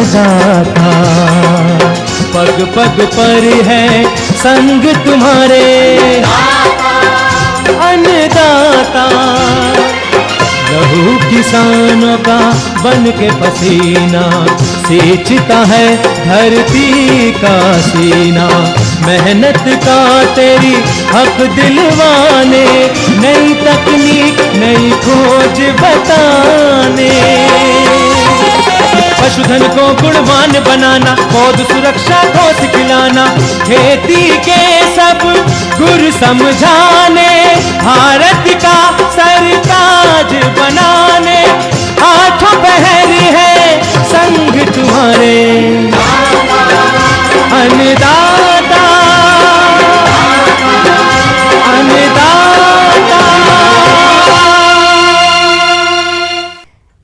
अन्नदाता, पग पग पर है संग तुम्हारे अन्नदाता। लहू किसानों का बन के पसीना सींचता है धरती का सीना। मेहनत का तेरी हक दिलवाने, नई तकनीक नई खोज बताने। पशुधन को गुणवान बनाना, पौध सुरक्षा को सिखलाना, खेती के सब गुर समझाने, भारत का सरताज बनाने। आठों पहर है संग तुम्हारे अन्नदाता, अन्नदाता।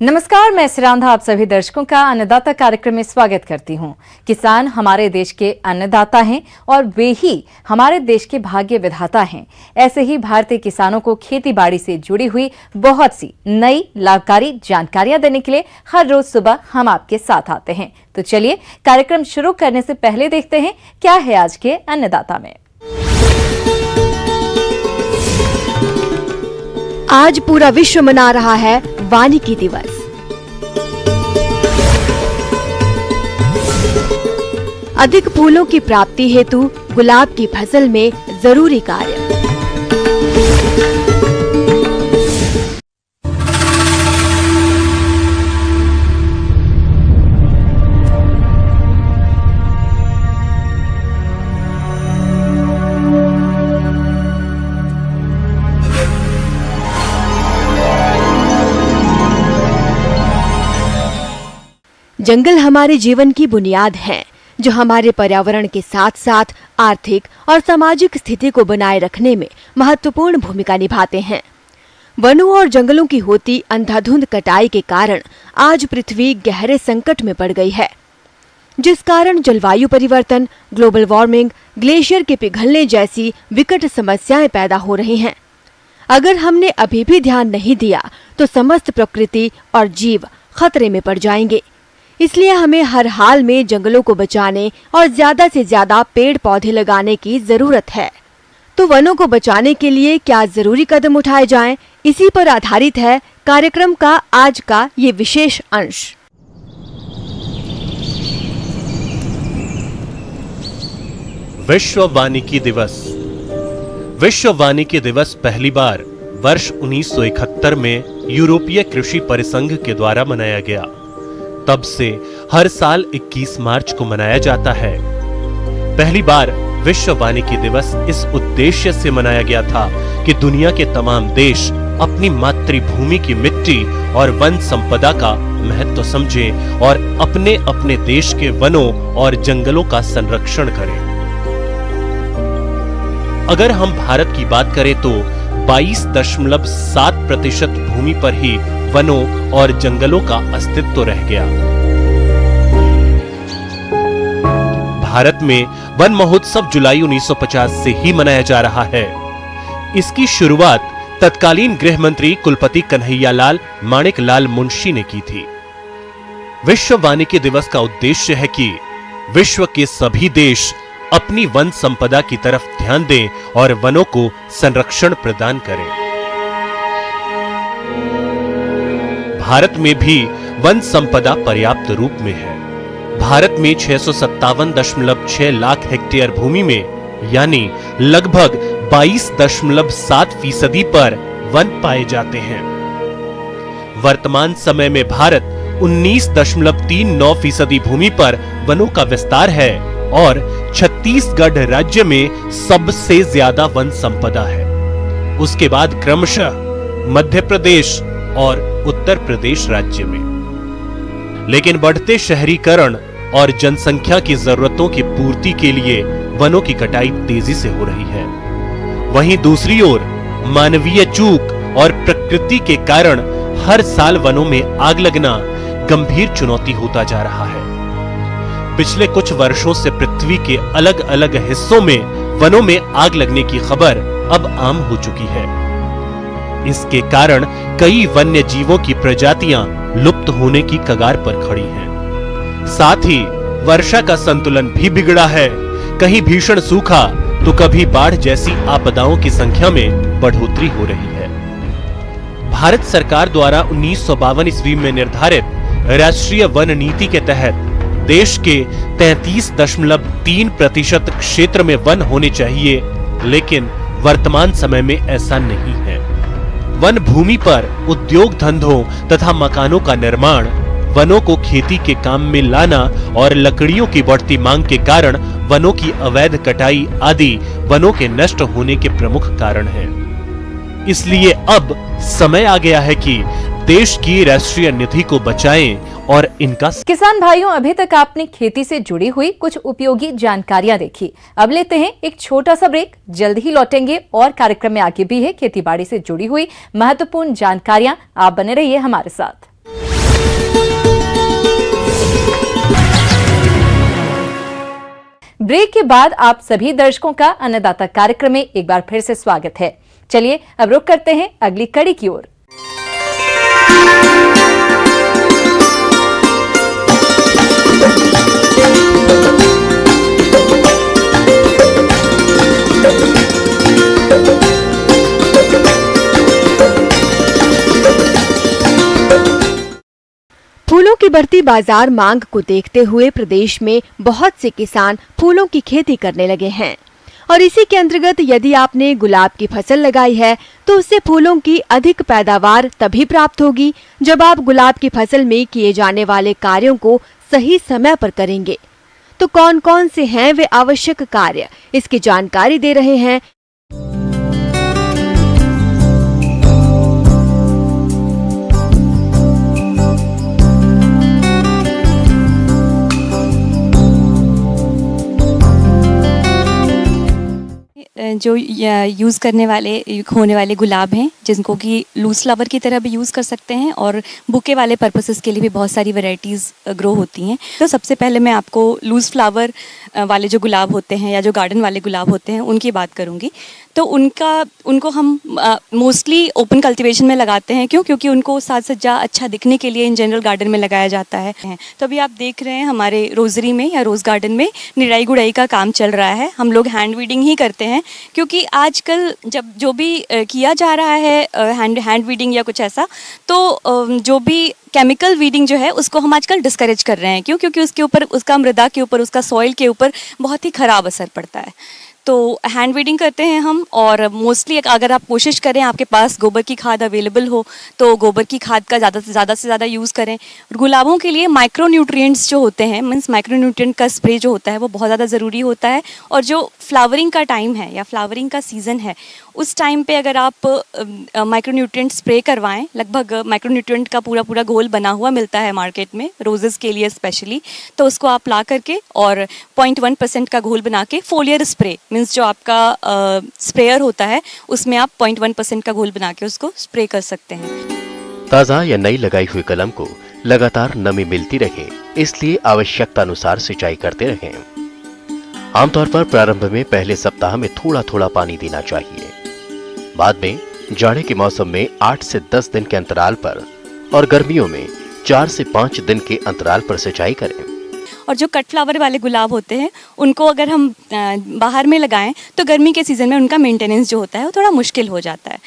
नमस्कार, मैं सिरांधा आप सभी दर्शकों का अन्नदाता कार्यक्रम में स्वागत करती हूं। किसान हमारे देश के अन्नदाता हैं और वे ही हमारे देश के भाग्य विधाता हैं। ऐसे ही भारतीय किसानों को खेती बाड़ी से जुड़ी हुई बहुत सी नई लाभकारी जानकारियां देने के लिए हर रोज सुबह हम आपके साथ आते हैं। तो चलिए कार्यक्रम शुरू करने से पहले देखते हैं क्या है आज के अन्नदाता में। आज पूरा विश्व मना रहा है वानिकी दिवस। अधिक फूलों की प्राप्ति हेतु गुलाब की फसल में जरूरी कार्य। जंगल हमारे जीवन की बुनियाद हैं, जो हमारे पर्यावरण के साथ साथ आर्थिक और सामाजिक स्थिति को बनाए रखने में महत्वपूर्ण भूमिका निभाते हैं। वनों और जंगलों की होती अंधाधुंध कटाई के कारण आज पृथ्वी गहरे संकट में पड़ गई है, जिस कारण जलवायु परिवर्तन, ग्लोबल वार्मिंग, ग्लेशियर के पिघलने जैसी विकट समस्याएं पैदा हो रही हैं। अगर हमने अभी भी ध्यान नहीं दिया तो समस्त प्रकृति और जीव खतरे में पड़ जाएंगे। इसलिए हमें हर हाल में जंगलों को बचाने और ज्यादा से ज्यादा पेड़ पौधे लगाने की जरूरत है। तो वनों को बचाने के लिए क्या जरूरी कदम उठाए जाएं, इसी पर आधारित है कार्यक्रम का आज का ये विशेष अंश। विश्व वानिकी दिवस। विश्व वानिकी दिवस पहली बार वर्ष 1971 में यूरोपीय कृषि परिसंघ के द्वारा मनाया गया। तब से हर साल 21 मार्च को मनाया जाता है। पहली बार विश्व वानिकी दिवस इस उद्देश्य से मनाया गया था कि दुनिया के तमाम देश अपनी मातृभूमि की मिट्टी और वन संपदा का महत्व समझें और अपने अपने देश के वनों और जंगलों का संरक्षण करें। अगर हम भारत की बात करें तो 22.7% भूमि पर ही वनों और जंगलों का अस्तित्व रह गया। भारत में वन महोत्सव जुलाई 1950 से ही मनाया जा रहा है। इसकी शुरुआत तत्कालीन गृह मंत्री कुलपति कन्हैयालाल माणिकलाल मुंशी ने की थी। विश्व वानिकी दिवस का उद्देश्य है कि विश्व के सभी देश अपनी वन संपदा की तरफ ध्यान दें और वनों को संरक्षण प्रदान करें। भारत में भी वन संपदा पर्याप्त रूप में है। भारत में 657.6 लाख हेक्टेयर भूमि में यानी लगभग 22.7% पर वन पाए जाते हैं। वर्तमान समय में भारत 19.39% भूमि पर वनों का विस्तार है और छत्तीसगढ़ राज्य में सबसे ज्यादा वन संपदा है। उसके बाद क्रमशः मध्य प्रदेश और उत्तर प्रदेश राज्य में। लेकिन बढ़ते शहरीकरण और जनसंख्या की जरूरतों की पूर्ति के लिए वनों की कटाई तेजी से हो रही है। वहीं दूसरी ओर मानवीय चूक और प्रकृति के कारण हर साल वनों में आग लगना गंभीर चुनौती होता जा रहा है। पिछले कुछ वर्षों से पृथ्वी के अलग अलग हिस्सों में वनों में आग लगने की खबर अब आम हो चुकी है। इसके कारण कई वन्य जीवों की प्रजातियां लुप्त होने की कगार पर खड़ी हैं। साथ ही वर्षा का संतुलन भी बिगड़ा है। कहीं भीषण सूखा तो कभी बाढ़ जैसी आपदाओं की संख्या में बढ़ोतरी हो रही है। भारत सरकार द्वारा 1952 ईस्वी में निर्धारित राष्ट्रीय वन नीति के तहत देश के 33.3% क्षेत्र में वन होने चाहिए, लेकिन वर्तमान समय में ऐसा नहीं है। वन भूमि पर उद्योग धंधों तथा मकानों का निर्माण, वनों को खेती के काम में लाना और लकड़ियों की बढ़ती मांग के कारण वनों की अवैध कटाई आदि वनों के नष्ट होने के प्रमुख कारण हैं। इसलिए अब समय आ गया है कि देश की राष्ट्रीय निधि को बचाएं और इनका। किसान भाइयों, अभी तक आपने खेती से जुड़ी हुई कुछ उपयोगी जानकारियां देखी। अब लेते हैं एक छोटा सा ब्रेक, जल्द ही लौटेंगे और कार्यक्रम में आगे भी है खेतीबाड़ी से जुड़ी हुई महत्वपूर्ण जानकारियां। आप बने रहिए हमारे साथ। ब्रेक के बाद आप सभी दर्शकों का अन्नदाता कार्यक्रम में एक बार फिर से स्वागत है। चलिए अब रुक करते हैं अगली कड़ी की ओर। फूलों की बढ़ती बाजार मांग को देखते हुए प्रदेश में बहुत से किसान फूलों की खेती करने लगे हैं और इसी के अंतर्गत यदि आपने गुलाब की फसल लगाई है तो उससे फूलों की अधिक पैदावार तभी प्राप्त होगी जब आप गुलाब की फसल में किए जाने वाले कार्यों को सही समय पर करेंगे। तो कौन कौन से हैं वे आवश्यक कार्य, इसकी जानकारी दे रहे हैं जो यूज़ करने वाले होने वाले गुलाब हैं, जिनको कि लूज फ्लावर की तरह भी यूज़ कर सकते हैं और बुके वाले पर्पसेस के लिए भी बहुत सारी वैरायटीज़ ग्रो होती हैं। तो सबसे पहले मैं आपको लूज फ्लावर वाले जो गुलाब होते हैं या जो गार्डन वाले गुलाब होते हैं उनकी बात करूँगी। तो उनको हम मोस्टली ओपन कल्टीवेशन में लगाते हैं। क्यों? क्योंकि उनको साज सज्जा अच्छा दिखने के लिए इन जनरल गार्डन में लगाया जाता है। तो अभी आप देख रहे हैं हमारे रोजरी में या रोज़ गार्डन में निराई गुड़ाई का काम चल रहा है। हम लोग हैंड वीडिंग ही करते हैं क्योंकि आजकल जब जो भी किया जा रहा है हैंड वीडिंग या कुछ ऐसा, तो जो भी केमिकल वीडिंग जो है उसको हम आजकल डिस्करेज कर रहे हैं। क्यों? क्योंकि उसके ऊपर, उसका मृदा के ऊपर, उसका सॉइल के ऊपर बहुत ही ख़राब असर पड़ता है। तो हैंड वीडिंग करते हैं हम। और मोस्टली अगर आप कोशिश करें, आपके पास गोबर की खाद अवेलेबल हो तो गोबर की खाद का ज़्यादा से ज़्यादा यूज़ करें। गुलाबों के लिए माइक्रो न्यूट्रिएंट्स जो होते हैं, मीन्स माइक्रो न्यूट्रिएंट का स्प्रे जो होता है वो बहुत ज़्यादा ज़रूरी होता है। और जो फ्लावरिंग का टाइम है या फ्लावरिंग का सीज़न है, उस टाइम पे अगर आप माइक्रो न्यूट्रिएंट स्प्रे करवाएं, लगभग माइक्रो न्यूट्रिएंट का पूरा घोल बना हुआ मिलता है मार्केट में, रोजेज़ के लिए स्पेशली, तो उसको आप ला करके और 0.1% का घोल बना के फोलियर स्प्रे, मीन्स जो आपका स्प्रेयर होता है उसमें आप 0.1% का घोल बना के उसको स्प्रे कर सकते हैं। ताज़ा या नई लगाई हुई कलम को लगातार नमी मिलती रहे, इसलिए आवश्यकता अनुसार सिंचाई करते रहें। आमतौर पर प्रारंभ में पहले सप्ताह में थोड़ा थोड़ा पानी देना चाहिए। बाद में जाड़े के मौसम में 8 से 10 दिन के अंतराल पर और गर्मियों में 4 से 5 दिन के अंतराल पर सिंचाई करें। और जो कट फ्लावर वाले गुलाब होते हैं उनको अगर हम बाहर में लगाएं तो गर्मी के सीज़न में उनका मेंटेनेंस जो होता है वो थोड़ा मुश्किल हो जाता है।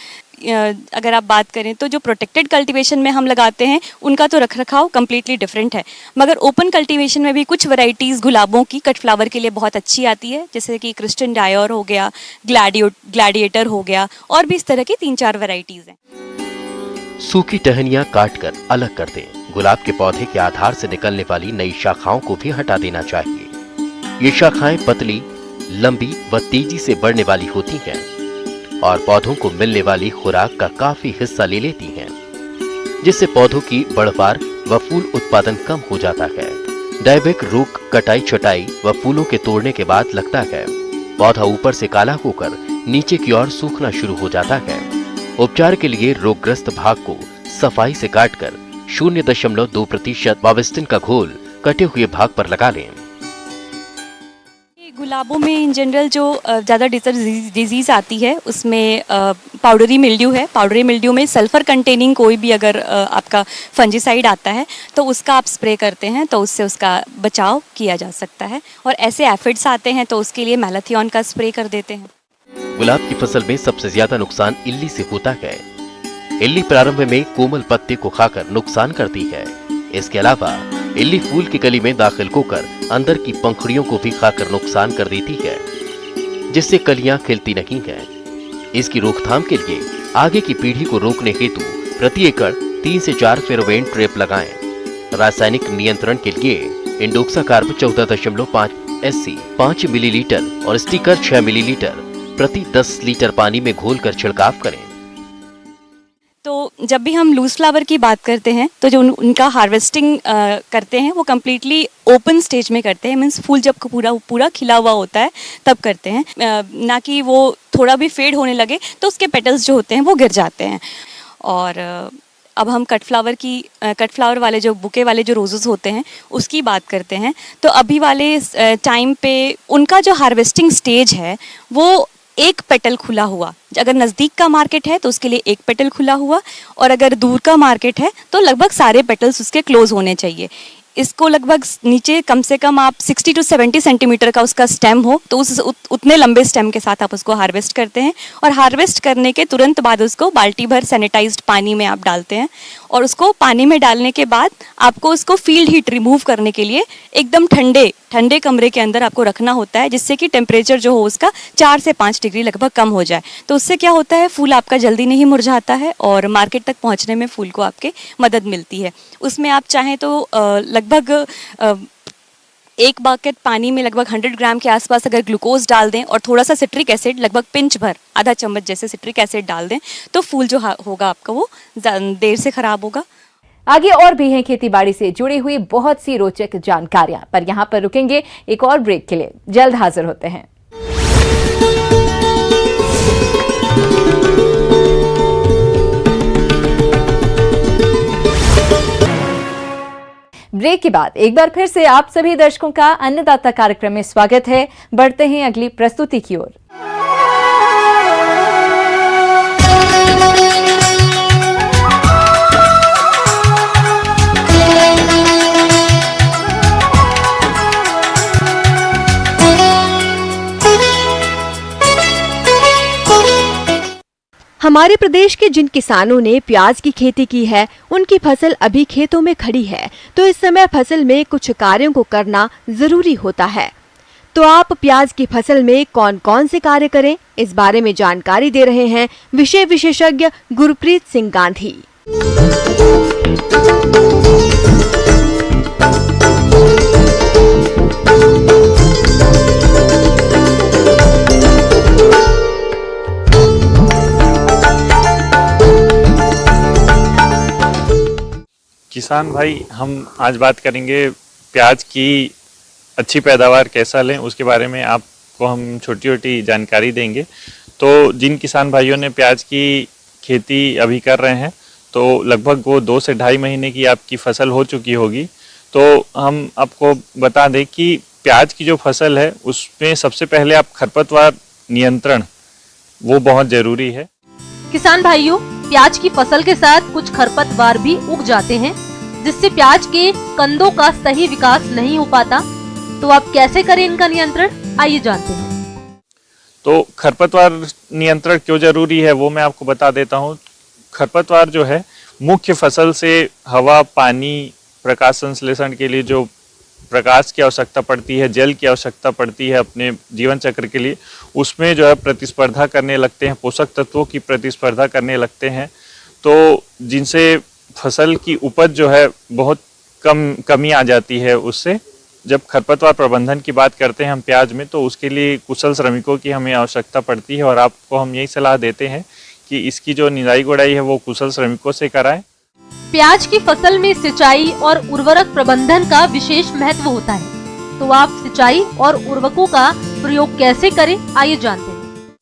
अगर आप बात करें तो जो प्रोटेक्टेड कल्टीवेशन में हम लगाते हैं उनका तो रखरखाव कम्प्लीटली डिफरेंट है, मगर ओपन कल्टीवेशन में भी कुछ वैरायटीज़ गुलाबों की कट फ्लावर के लिए बहुत अच्छी आती है, जैसे कि क्रिस्टन डायर हो गया, ग्लैडिएटर हो गया, और भी इस तरह की 3-4 वैरायटीज़ हैं। सूखी टहनियां काटकर अलग कर दें। गुलाब के पौधे के आधार से निकलने वाली नई शाखाओं को भी हटा देना चाहिए। ये शाखाएं पतली, लंबी व तेजी से बढ़ने वाली होती हैं और पौधों को मिलने वाली खुराक का काफी हिस्सा ले लेती हैं, जिससे पौधों की बढ़वार व फूल उत्पादन कम हो जाता है। डायबेक रोग कटाई छटाई व फूलों के तोड़ने के बाद लगता है। पौधा ऊपर से काला होकर नीचे की ओर सूखना शुरू हो जाता है। उपचार के लिए रोगग्रस्त भाग को सफाई से काटकर 0.2% बाविस्टिन का घोल कटे हुए भाग पर लगा लें। गुलाबों में इन जनरल जो ज़्यादा डिजीज़ आती है उसमें पाउडरी मिल्ड्यू है। पाउडरी मिल्ड्यू में सल्फ़र कंटेनिंग कोई भी अगर आपका फंजीसाइड आता है तो उसका आप स्प्रे करते हैं तो उससे उसका बचाव किया जा सकता है। और ऐसे एफिड्स आते हैं तो उसके लिए मैलाथियन का स्प्रे कर देते हैं। गुलाब की फसल में सबसे ज्यादा नुकसान इल्ली से होता है। इल्ली प्रारंभ में कोमल पत्ते को खाकर नुकसान करती है। इसके अलावा इल्ली फूल की कली में दाखिल होकर अंदर की पंखुड़ियों को भी खाकर नुकसान कर देती है, जिससे कलियां खिलती नहीं हैं। इसकी रोकथाम के लिए आगे की पीढ़ी को रोकने हेतु प्रति एकड़ 3 से 4 फेरोमोन ट्रैप लगाएं। रासायनिक नियंत्रण के लिए इंडोक्साकार्ब 14.5 SC 5 मिलीलीटर और स्टिकर 6 मिलीलीटर प्रति 10 लीटर पानी में घोलकर छिड़काव करें। तो जब भी हम लूज फ्लावर की बात करते हैं तो जो उनका हार्वेस्टिंग करते हैं वो कम्प्लीटली ओपन स्टेज में करते हैं। मीन्स फूल जब पूरा खिला हुआ होता है तब करते हैं, ना कि वो थोड़ा भी फेड होने लगे तो उसके पेटल्स जो होते हैं वो गिर जाते हैं। और अब हम कट फ्लावर वाले जो बुके वाले जो रोजेस होते हैं उसकी बात करते हैं। तो अभी वाले टाइम पे उनका जो हार्वेस्टिंग स्टेज है वो एक पेटल खुला हुआ, अगर नज़दीक का मार्केट है तो उसके लिए एक पेटल खुला हुआ, और अगर दूर का मार्केट है तो लगभग सारे पेटल्स उसके क्लोज होने चाहिए। इसको लगभग नीचे कम से कम आप 60 to 70 सेंटीमीटर का उसका स्टेम हो तो उतने लंबे स्टेम के साथ आप उसको हार्वेस्ट करते हैं। और हार्वेस्ट करने के तुरंत बाद उसको बाल्टी भर सैनिटाइज्ड पानी में आप डालते हैं। और उसको पानी में डालने के बाद आपको उसको फील्ड हीट रिमूव करने के लिए एकदम ठंडे कमरे के अंदर आपको रखना होता है, जिससे कि टेम्परेचर जो हो उसका 4 से 5 डिग्री लगभग कम हो जाए। तो उससे क्या होता है, फूल आपका जल्दी नहीं मुरझाता है और मार्केट तक पहुंचने में फूल को आपके मदद मिलती है। उसमें आप चाहें तो लगभग एक बकेट पानी में लगभग 100 ग्राम के आसपास अगर ग्लूकोज डाल दें और थोड़ा सा सिट्रिक एसिड लगभग पिंच भर आधा चम्मच जैसे सिट्रिक एसिड डाल दें तो फूल जो होगा आपका वो देर से खराब होगा। आगे और भी हैं खेती बाड़ी से जुड़ी हुई बहुत सी रोचक जानकारियां, पर यहां पर रुकेंगे एक और ब्रेक के लिए। जल्द हाजिर होते हैं। ब्रेक के बाद एक बार फिर से आप सभी दर्शकों का अन्नदाता कार्यक्रम में स्वागत है। बढ़ते हैं अगली प्रस्तुति की ओर। हमारे प्रदेश के जिन किसानों ने प्याज की खेती की है उनकी फसल अभी खेतों में खड़ी है, तो इस समय फसल में कुछ कार्यों को करना जरूरी होता है। तो आप प्याज की फसल में कौन कौन से कार्य करें, इस बारे में जानकारी दे रहे हैं विषय विशेषज्ञ गुरप्रीत सिंह गांधी। किसान भाई, हम आज बात करेंगे प्याज की अच्छी पैदावार कैसा लें, उसके बारे में आपको हम छोटी छोटी जानकारी देंगे। तो जिन किसान भाइयों ने प्याज की खेती अभी कर रहे हैं तो लगभग वो 2 से 2.5 महीने की आपकी फसल हो चुकी होगी। तो हम आपको बता दें कि प्याज की जो फसल है उसमें सबसे पहले आप खरपतवार नियंत्रण वो बहुत ज़रूरी है। किसान भाइयों, प्याज की फसल के साथ कुछ खरपतवार भी उग जाते हैं जिससे प्याज के कंदों का सही विकास नहीं हो पाता। तो आप कैसे करें इनका नियंत्रण, आइए जानते हैं। तो खरपतवार नियंत्रण क्यों जरूरी है वो मैं आपको बता देता हूँ। खरपतवार जो है मुख्य फसल से हवा, पानी, प्रकाश संश्लेषण के लिए जो प्रकाश की आवश्यकता पड़ती है, जल की आवश्यकता पड़ती है अपने जीवन चक्र के लिए, उसमें जो है प्रतिस्पर्धा करने लगते हैं, पोषक तत्वों की प्रतिस्पर्धा करने लगते हैं। तो जिनसे फसल की उपज जो है बहुत कमी आ जाती है। उससे जब खरपतवार प्रबंधन की बात करते हैं हम प्याज में, तो उसके लिए कुशल श्रमिकों की हमें आवश्यकता पड़ती है और आपको हम यही सलाह देते हैं कि इसकी जो निराई गुड़ाई है वो कुशल श्रमिकों से कराएं। प्याज की फसल में सिंचाई और उर्वरक प्रबंधन का विशेष महत्व होता है, तो आप सिंचाई और उर्वरकों का प्रयोग कैसे करें, आइए जानते हैं।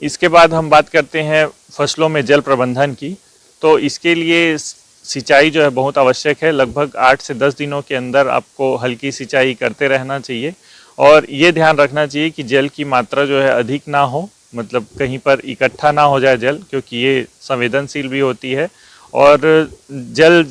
इसके बाद हम बात करते हैं फसलों में जल प्रबंधन की। तो इसके लिए सिंचाई जो है बहुत आवश्यक है। लगभग 8 से 10 दिनों के अंदर आपको हल्की सिंचाई करते रहना चाहिए और ये ध्यान रखना चाहिए कि जल की मात्रा जो है अधिक ना हो, मतलब कहीं पर इकट्ठा ना हो जाए जल, क्योंकि ये संवेदनशील भी होती है। और जल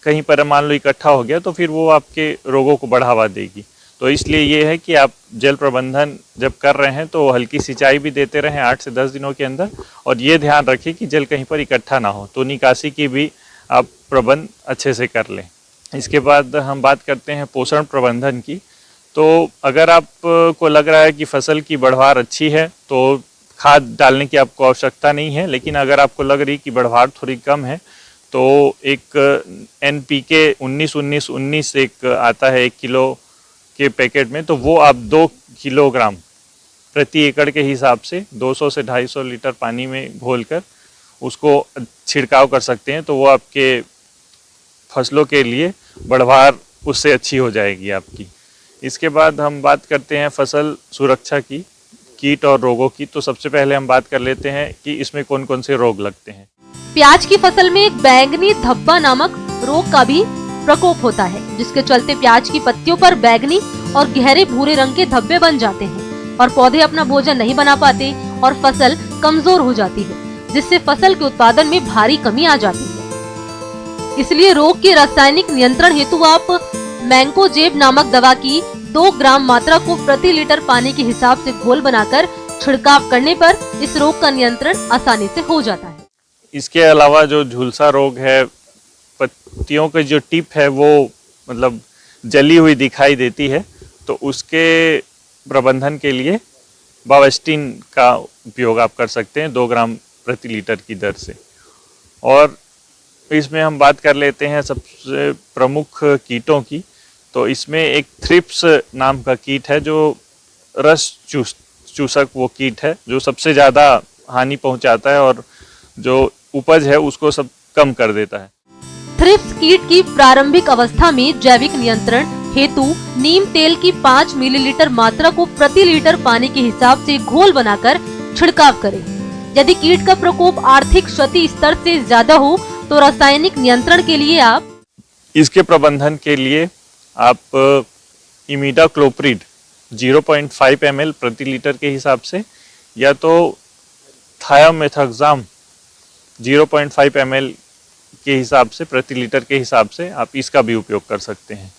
कहीं पर मान लो इकट्ठा हो गया तो फिर वो आपके रोगों को बढ़ावा देगी। तो इसलिए ये है कि आप जल प्रबंधन जब कर रहे हैं तो हल्की सिंचाई भी देते रहें 8 से 10 दिनों के अंदर, और ये ध्यान रखें कि जल कहीं पर इकट्ठा ना हो। तो निकासी की भी आप प्रबंध अच्छे से कर लें। इसके बाद हम बात करते हैं पोषण प्रबंधन की। तो अगर आपको लग रहा है कि फसल की बढ़वार अच्छी है तो खाद डालने की आपको आवश्यकता नहीं है, लेकिन अगर आपको लग रही कि बढ़वार थोड़ी कम है तो एक NPK 19-19-19 एक आता है 1 किलो के पैकेट में, तो वो आप 2 किलोग्राम प्रति एकड़ के हिसाब से 200 से 250 लीटर पानी में घोलकर उसको छिड़काव कर सकते हैं। तो वो आपके फसलों के लिए बढ़वार उससे अच्छी हो जाएगी आपकी। इसके बाद हम बात करते हैं फसल सुरक्षा की, कीट और रोगों की। तो सबसे पहले हम बात कर लेते हैं कि इसमें कौन कौन से रोग लगते हैं। प्याज की फसल में एक बैंगनी धब्बा नामक रोग का भी प्रकोप होता है, जिसके चलते प्याज की पत्तियों पर बैंगनी और गहरे भूरे रंग के धब्बे बन जाते हैं और पौधे अपना भोजन नहीं बना पाते और फसल कमजोर हो जाती है, जिससे फसल के उत्पादन में भारी कमी आ जाती है। इसलिए रोग के रासायनिक नियंत्रण हेतु आप मैंकोजेब नामक दवा की 2 ग्राम मात्रा को प्रति लीटर पानी के हिसाब से घोल बनाकर छिड़काव करने पर इस रोग का नियंत्रण आसानी से हो जाता है। इसके अलावा जो झुलसा रोग है, पत्तियों की जो टिप है वो मतलब जली हुई दिखाई देती है, तो उसके प्रबंधन के लिए बावेस्टिन का उपयोग आप कर सकते हैं 2 ग्राम प्रति लीटर की दर से। और इसमें हम बात कर लेते हैं सबसे प्रमुख कीटों की। तो इसमें एक थ्रिप्स नाम का कीट है जो रस चूसक वो कीट है जो सबसे ज़्यादा हानि पहुंचाता है और जो उपज है उसको सब कम कर देता है। थ्रिप्स कीट की प्रारंभिक अवस्था में जैविक नियंत्रण हेतु नीम तेल की 5 मिलीलीटर मात्रा को प्रति लीटर पानी के हिसाब से घोल बनाकर छिड़काव करें। यदि कीट का प्रकोप आर्थिक क्षति स्तर से ज्यादा हो तो रासायनिक नियंत्रण के लिए आप इसके प्रबंधन के लिए आप इमिडाक्लोप्रिड 0.5 ml प्रति लीटर के हिसाब से या तो थायोमेथाक्साम 0.5 ml के हिसाब से प्रति लीटर के हिसाब से आप इसका भी उपयोग कर सकते हैं।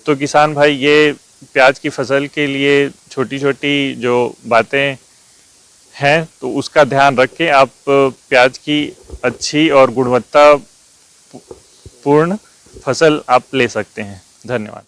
तो किसान भाई, ये प्याज की फसल के लिए छोटी छोटी जो बातें हैं तो उसका ध्यान रख के आप प्याज की अच्छी और गुणवत्ता पूर्ण फसल आप ले सकते हैं। धन्यवाद।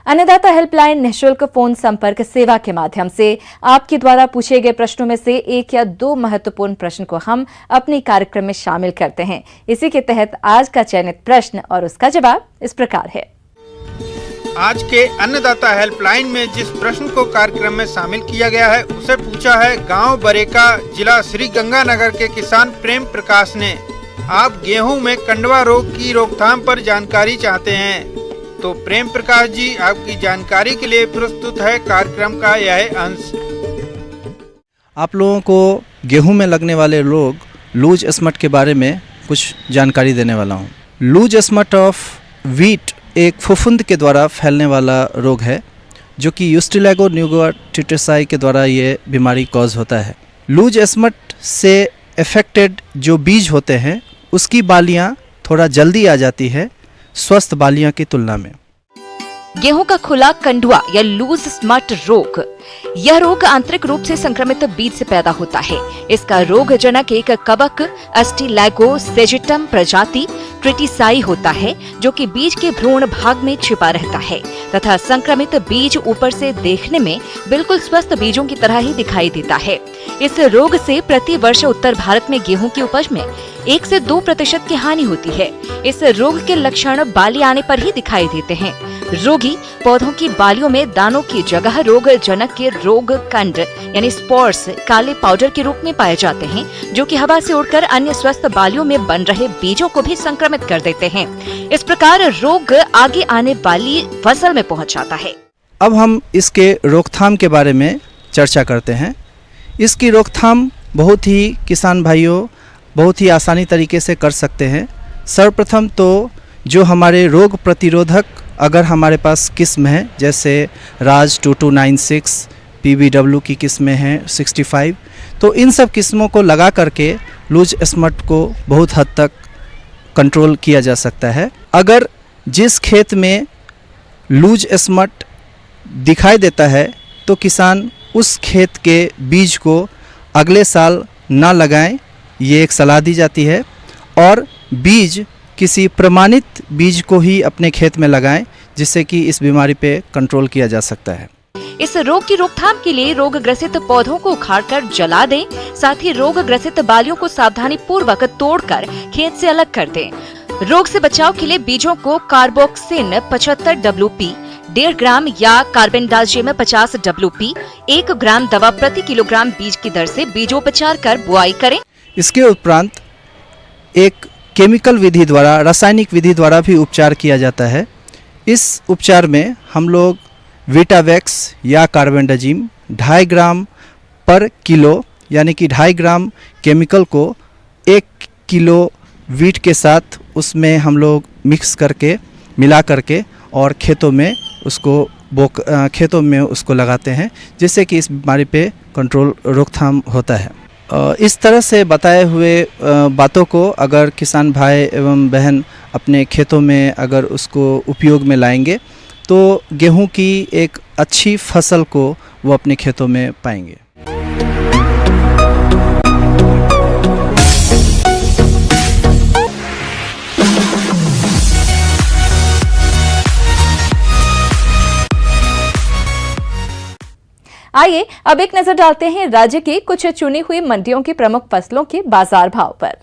अन्नदाता हेल्पलाइन निःशुल्क फोन संपर्क सेवा के माध्यम से आपके द्वारा पूछे गए प्रश्नों में से 1 या 2 महत्वपूर्ण प्रश्न को हम अपने कार्यक्रम में शामिल करते हैं। इसी के तहत आज का चयनित प्रश्न और उसका जवाब इस प्रकार है। आज के अन्नदाता हेल्पलाइन में जिस प्रश्न को कार्यक्रम में शामिल किया गया है उसे पूछा है गांव बरेका, जिला श्री गंगानगर के किसान प्रेम प्रकाश ने। आप गेहूं में कंडवा रोग की रोकथाम पर जानकारी चाहते हैं, तो प्रेम प्रकाश जी आपकी जानकारी के लिए प्रस्तुत है कार्यक्रम का यह अंश। आप लोगों को गेहूं में लगने वाले रोग लूज स्मट के बारे में कुछ जानकारी देने वाला हूं। लूज स्मट ऑफ व्हीट एक फफूंद के द्वारा फैलने वाला रोग है जो कि यूस्टिलैगो न्यूगोटिटेसाई के द्वारा ये बीमारी कॉज होता है। लूज स्मट से अफेक्टेड जो बीज होते हैं उसकी बालियां थोड़ा जल्दी आ जाती है स्वस्थ बालियां की तुलना में। गेहूं का खुला कंडुआ या लूज स्मट रोग, यह रोग आंतरिक रूप से संक्रमित बीज से पैदा होता है। इसका रोगजनक एक कवक अस्टिलैगोसेजिटम प्रजाति ट्रिटिसाई होता है जो कि बीज के भ्रूण भाग में छिपा रहता है तथा संक्रमित बीज ऊपर से देखने में बिल्कुल स्वस्थ बीजों की तरह ही दिखाई देता है। इस रोग से प्रति वर्ष उत्तर भारत में गेहूं की उपज में 1 से 2% की हानि होती है। इस रोग के लक्षण बाली आने पर ही दिखाई देते हैं। रोगी पौधों की बालियों में दानों की जगह रोग जनक के रोग कंड यानी स्पोर्स काले पाउडर के रूप में पाए जाते हैं जो कि हवा से उड़कर अन्य स्वस्थ बालियों में बन रहे बीजों को भी संक्रमित कर देते हैं। इस प्रकार रोग आगे आने वाली फसल में पहुंच जाता है। अब हम इसके रोकथाम के बारे में चर्चा करते हैं। इसकी रोकथाम बहुत ही किसान भाइयों बहुत ही आसानी तरीके से कर सकते हैं। सर्वप्रथम तो जो हमारे रोग प्रतिरोधक अगर हमारे पास किस्म है, जैसे राज 2296, PBW की किस्में हैं 65, तो इन सब किस्मों को लगा करके लूज स्मट को बहुत हद तक कंट्रोल किया जा सकता है। अगर जिस खेत में लूज स्मट दिखाई देता है तो किसान उस खेत के बीज को अगले साल ना लगाएं, ये एक सलाह दी जाती है, और बीज किसी प्रमाणित बीज को ही अपने खेत में लगाएं, जिससे कि इस बीमारी पे कंट्रोल किया जा सकता है। इस रोग की रोकथाम के लिए रोग ग्रसित पौधों को उखाड़कर जला दें, साथ ही रोग ग्रसित बालियों को सावधानी पूर्वक तोड़कर खेत से अलग कर दें। रोग से बचाव के लिए बीजों को कार्बोक्सिन 75 WP 1.5 ग्राम या कार्बेंडाजिम 50 WP 1 ग्राम दवा प्रति किलोग्राम बीज की दर से बीजोपचार कर बुआई करें। इसके उपरांत एक केमिकल विधि द्वारा, रासायनिक विधि द्वारा भी उपचार किया जाता है। इस उपचार में हम लोग वीटावैक्स या कार्बेंडाजिम 2.5 ग्राम पर किलो, यानी कि 2.5 ग्राम केमिकल को 1 किलो वीट के साथ उसमें हम लोग मिक्स करके, मिला करके और खेतों में उसको लगाते हैं, जिससे कि इस बीमारी पे कंट्रोल, रोकथाम होता है। इस तरह से बताए हुए बातों को अगर किसान भाई एवं बहन अपने खेतों में अगर उसको उपयोग में लाएंगे तो गेहूं की एक अच्छी फसल को वो अपने खेतों में पाएंगे। आइए अब एक नजर डालते हैं राज्य की कुछ चुनी हुई मंडियों की प्रमुख फसलों के बाजार भाव पर।